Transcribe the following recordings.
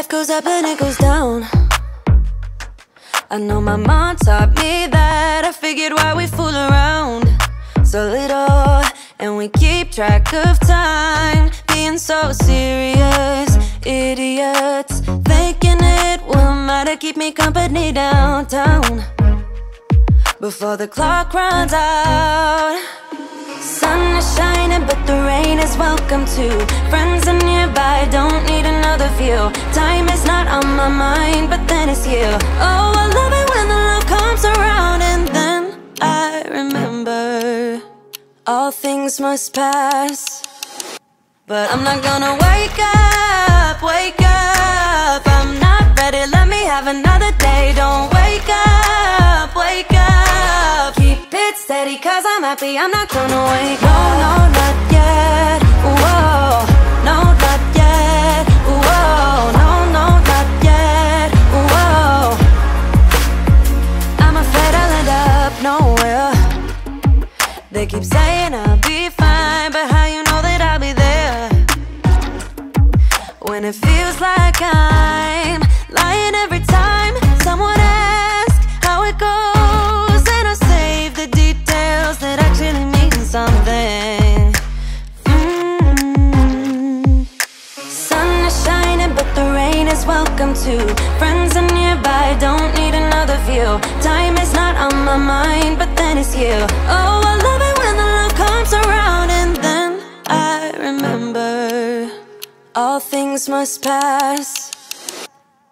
Life goes up and it goes down. I know my mom taught me that. I figured why we fool around so little, and we keep track of time, being so serious. Idiots thinking it will matter, keep me company downtown before the clock runs out. Sun is shining but the rain is welcome too. Friends are nearby, don't need another view. Time is not on my mind, but then it's you. Oh, I love it when the love comes around. And then I remember all things must pass, but I'm not gonna wake up, wake up. I'm not ready, let me have another day. Don't wake up, wake up. Keep it steady cause I'm happy, I'm not gonna wake up. No, not yet, whoa. No, not yet, whoa. No, not yet, whoa. I'm afraid I'll end up nowhere. They keep saying I'll be fine, but how you know that I'll be there when it feels like I'm lying every time someone asks how it goes, and I save the details that actually mean something. Sun is shining but the rain is welcome too. Friends are nearby, don't need another view. Time is not on my mind, but then it's you. Oh, I love it when the love comes around. And then I remember all things must pass,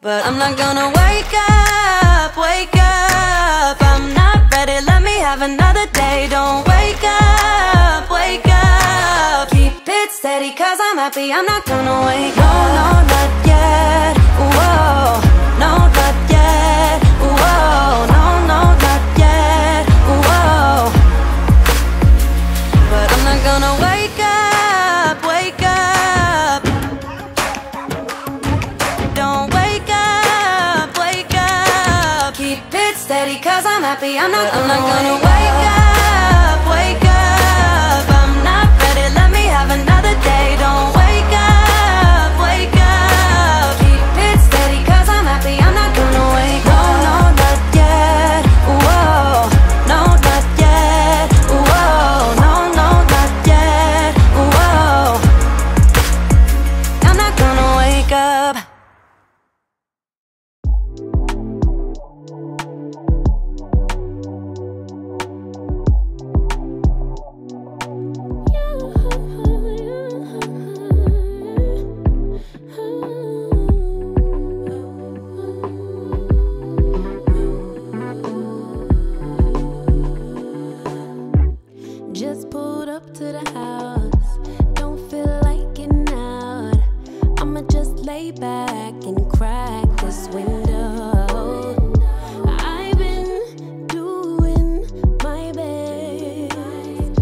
but I'm not gonna wake up, wake up. I'm not ready, let me have another day. Don't wake up, wake up. Keep it steady cause I'm happy, I'm not gonna wake up. No, not yet, whoa. No, not yet, whoa. No, not yet, whoa. But I'm not gonna wake up, wake up. Don't wake up, wake up. Keep it steady cause I'm happy, I'm not gonna wake up, wake up. I'm not ready, let me have another day. Don't wake up, wake up. Keep it steady cause I'm happy, I'm not gonna wake up. No, not yet, whoa. No, not yet, whoa. No, not yet, whoa. I'm not gonna wake up. Just pulled up to the house, don't feel like getting out. I'ma just lay back and crack this window. I've been doing my best,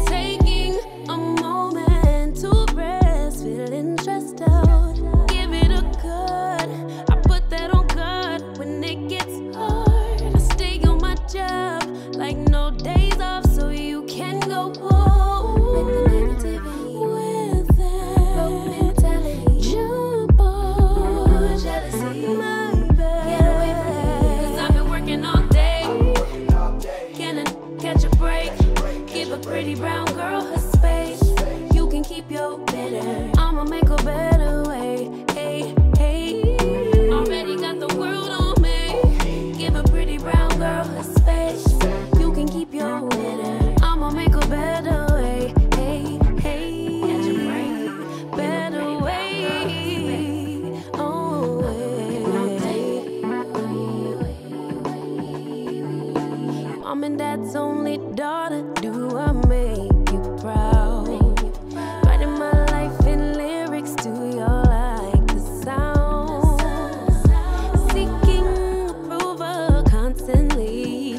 taking a moment to rest, feeling stressed out. Give it a cut, I put that on God when it gets hard. I stay on my job like no days off, so you can go home with the negativity, with that broke mentality. Jump on jealousy, my bad. Get away from me, cause I've been working all day. Can I catch a break? Give a pretty brown girl her space. You can keep your bitter, I'ma make a better way. Hey, hey, already got the world on me. Give a pretty brown girl her space. You can keep your bitter, I'ma make a better way. Hey, hey, catch a break, better way. Oh, Mom and Dad's only daughter, do I make you proud? Writing my life in lyrics, do you like the sound? Seeking approval constantly.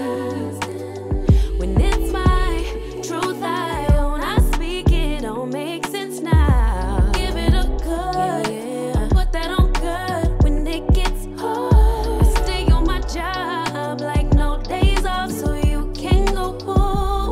When it's my truth I own, I speak it, don't make sense now. Give it a cut, yeah. Put that on good when it gets hard. I stay on my job like no days off, so you can go home.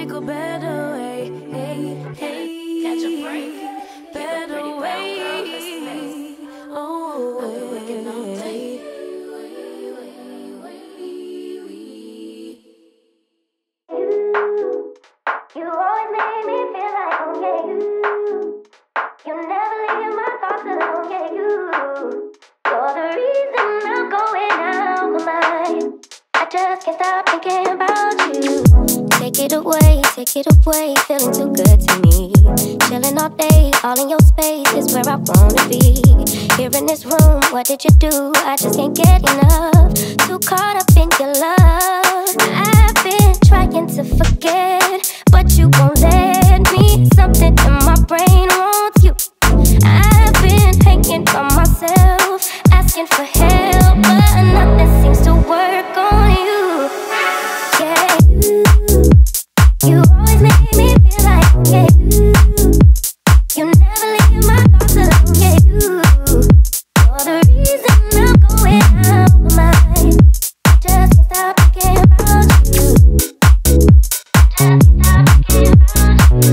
we go better way. Hey, hey, catch a break. Better way. Oh, hey. You always make me feel like, oh yeah, you never leave my thoughts alone, yeah, you're the reason I'm going out my mind. I just can't stop thinking about you. Take it away, feeling too good to me. Chilling all day, all in your space is where I wanna be. Here in this room, what did you do? I just can't get enough. Too caught up in your love. I've been trying to forget, but you won't let me. Something in my brain wants you. I've been hanging by myself, asking for help, but nothing seems to work on you. Yeah, you always make me feel like, yeah, you never leave my thoughts alone, yeah, you're the reason I'm going out my mind. I just can't stop thinking about you. Just can't stop thinking about you.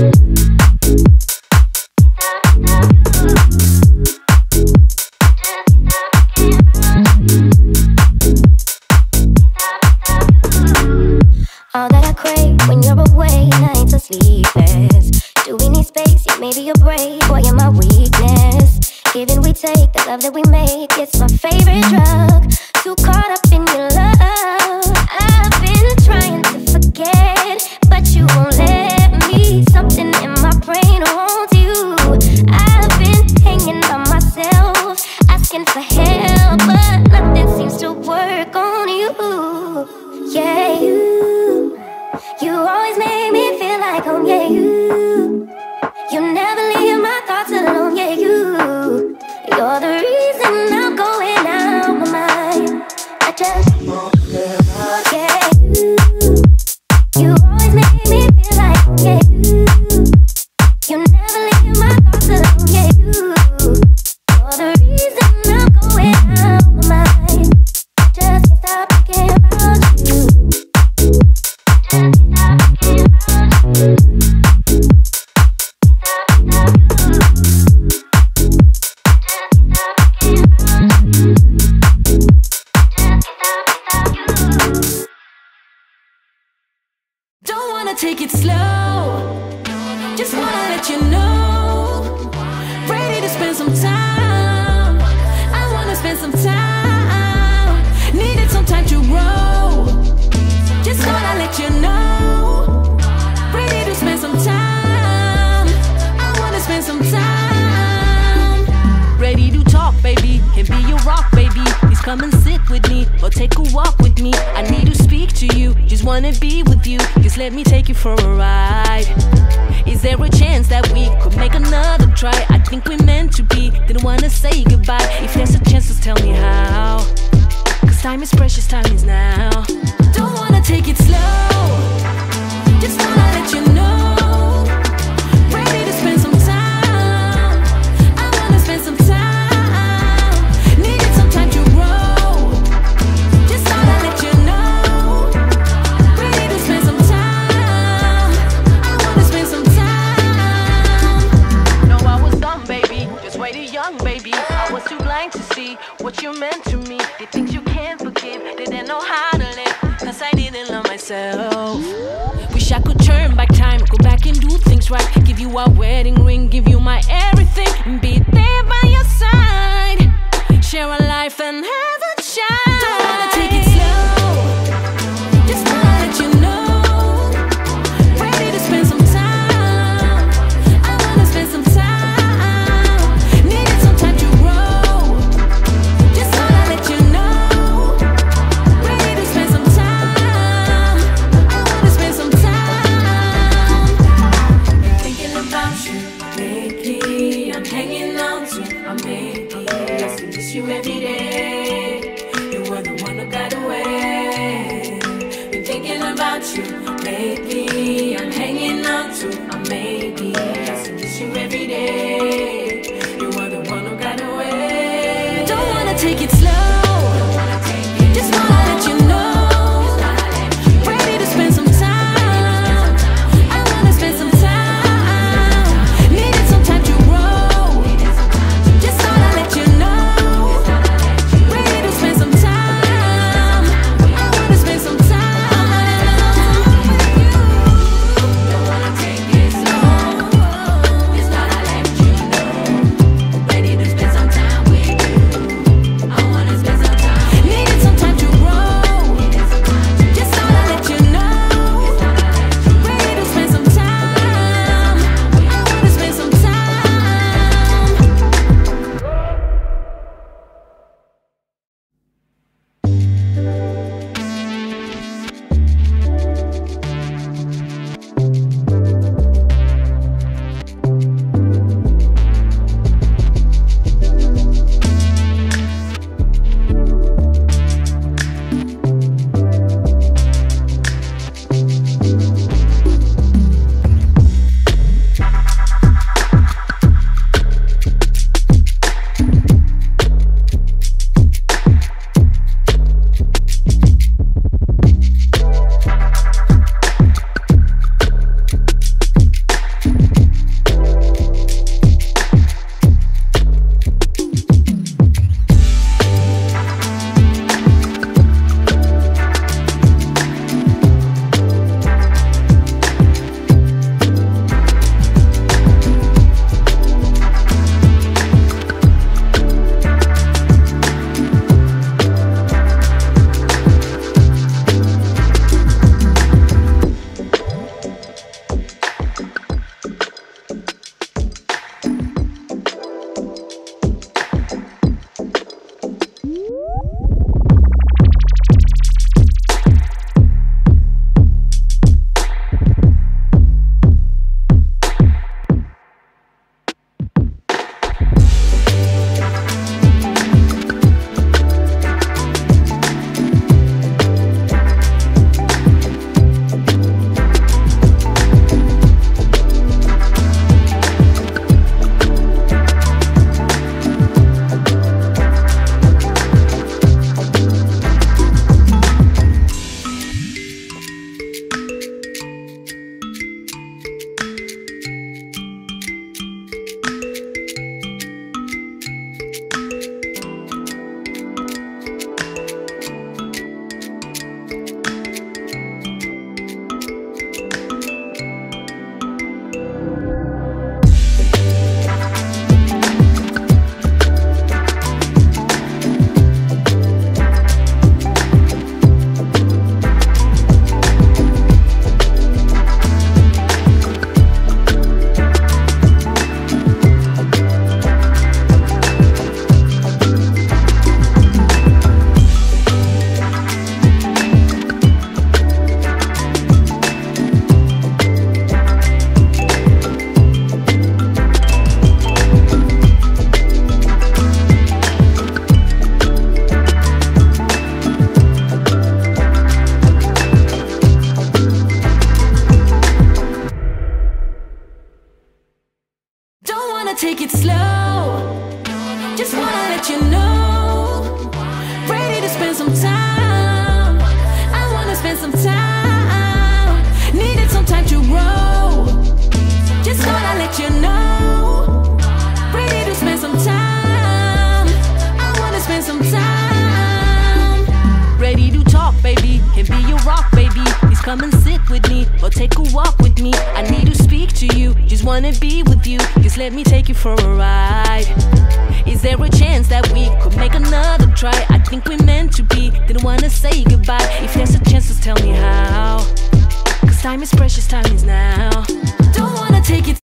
All that I crave when you're away, nights are sleepless. Do we need space? Yeah, maybe a break. Boy, you're my weakness. Give and we take, the love that we make, it's my favorite drug. Too caught up in your love. I've been trying to forget, but you won't let me. Something in my brain wants you. I've been hanging by myself, asking for help, but nothing seems to work on you. Yeah, you always make me feel like, oh yeah, you never leave my thoughts alone, yeah, you're the reason I'm going out my mind. I just, yeah, you always make me feel like, yeah, you never leave my thoughts alone, yeah, you're the reason I'm going out my mind. I just can't stop thinking about you. Just can't stop thinking about you. Don't wanna take it slow, just wanna let you know. Ready to spend some time, I wanna spend some time. Needed some time to grow, just wanna let you know. Ready to spend some time, I wanna spend some time. Ready to talk, baby, can be your rock, baby. Please come and sit with me, or take a walk with me. I need to speak to you, just wanna be with you. Just let me take you for a ride. Is there a chance that we could make another try? I think we're meant to be, didn't wanna say goodbye. If there's a chance, just tell me how. Cause time is precious, time is now. Don't wanna take it slow, just wanna let you know. Ready to spend some time, I wanna spend some time. Needed some time to grow, just wanna let you know. Ready to spend some time, I wanna spend some time. No, I was dumb, baby, just way too young, baby. I was too blind to see what you meant to me. The things you can't forgive, didn't know how to live, cause I didn't love myself. Wish I could turn back time, go back and do things right. Give you a wedding ring, give you my everything, and be there by your side. Share a life and have a child. Don't wanna take it slow, just wanna let you know. Ready to spend some time, I wanna spend some time. Needed some time to grow, just wanna let you know. Ready to spend some time, I wanna spend some time. Thinking about you lately, I'm hanging on to a maybe. I still miss you every day. You were the one who got away. Been thinking about you lately, I'm hanging on to a maybe. I still miss you every day. You were the one who got away. Don't wanna take it slow, just wanna let you know. Ready to spend some time, take it slow. Just wanna let you know, ready to spend some time. I wanna spend some time, needed some time to grow. Just wanna let you know, ready to spend some time. I wanna spend some time. Ready to talk, baby, can be your rock, baby. Please come and sit with me, or take a walk with me. I need to speak to you, just wanna be with you. Just let me take you for a ride. Is there a chance that we could make another try? I think we're meant to be, didn't wanna say goodbye. If there's a chance, just tell me how, 'cause time is precious, time is now. Don't wanna take it